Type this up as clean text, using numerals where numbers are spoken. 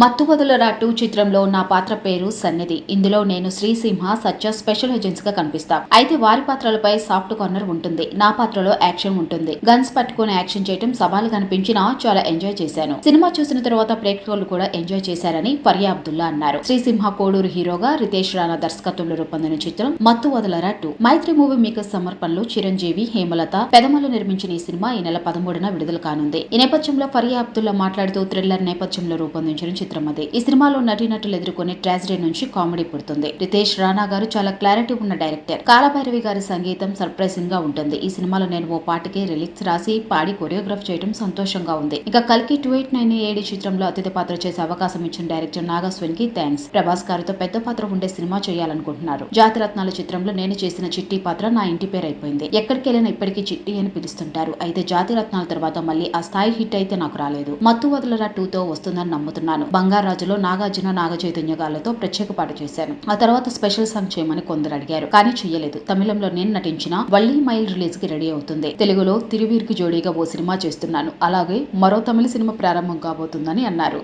మత్తువదులరా 2 చిత్రంలో నా పాత్ర పేరు సన్నిధి. ఇందులో నేను శ్రీసింహ, సత్య స్పెషల్ ఏజెంట్స్ గా కనిపిస్తాం. అయితే వారి పాత్రలపై సాఫ్ట్ కార్నర్ ఉంటుంది. నా పాత్రలో యాక్షన్ ఉంటుంది. గన్స్ పట్టుకుని యాక్షన్ చేయడం సవాలుగా అనిపించినా చాలా ఎంజాయ్ చేశాను. సినిమా చూసిన తర్వాత ప్రేక్షకులు కూడా ఎంజాయ్ చేశారని ఫరియా అబ్దుల్లా అన్నారు. శ్రీసింహ కోడూరు హీరోగా రితేష్ రాణా దర్శకత్వంలో రూపొందిన చిత్రం మత్తువదులరా 2. మైత్రి మూవీ మేకర్స్ సమర్పణలో చిరంజీవి, హేమలత, పెదమలు నిర్మించిన ఈ సినిమా ఈ నెల 13న విడుదల కానుంది. ఈ నేపథ్యంలో ఫరియా అబ్దుల్లా మాట్లాడుతూ థ్రిల్లర్ నేపథ్యంలో రూపొందించిన చిత్రం అది. ఈ సినిమాలో నటీనటులు ఎదుర్కొనే ట్రాజడీ నుంచి కామెడీ పుడుతుంది. రితేష్ రాణా గారు చాలా క్లారిటీ ఉన్న డైరెక్టర్. కాలభైరవి గారి సంగీతం సర్ప్రైజింగ్ గా ఉంటుంది. ఈ సినిమాలో నేను ఓ పాటకి రిలిక్స్ రాసి పాడి కొరియోగ్రాఫ్ చేయడం సంతోషంగా ఉంది. ఇక కల్కి 2898 చిత్రంలో అతిథి పాత్ర చేసే అవకాశం ఇచ్చిన డైరెక్టర్ నాగస్విన్ కి థ్యాంక్స్. ప్రభాస్ గారితో పెద్ద పాత్ర ఉండే సినిమా చేయాలనుకుంటున్నారు. జాతిరత్నాల చిత్రంలో నేను చేసిన చిట్టి పాత్ర నా ఇంటి పేరు అయిపోయింది. ఎక్కడికి వెళ్ళినా ఇప్పటికీ చిట్టి అని పిలుస్తుంటారు. అయితే జాతిరత్నాల తర్వాత మళ్ళీ ఆ స్థాయి హిట్ అయితే నాకు రాలేదు. మత్తువదులరా 2తో వస్తుందని నమ్ముతున్నాను. బంగారాజులో నాగార్జున, నాగ చైతన్య గాళ్లతో ప్రత్యేక పాట చేశాను. ఆ తర్వాత స్పెషల్ సాంగ్ చేయమని కొందరు అడిగారు, కానీ చెయ్యలేదు. తమిళంలో నేను నటించిన వల్లి మైల్ రిలీజ్ కి రెడీ అవుతుంది. తెలుగులో తిరువీర్కి జోడీగా ఓ సినిమా చేస్తున్నాను. అలాగే మరో తమిళ సినిమా ప్రారంభం కాబోతుందని అన్నారు.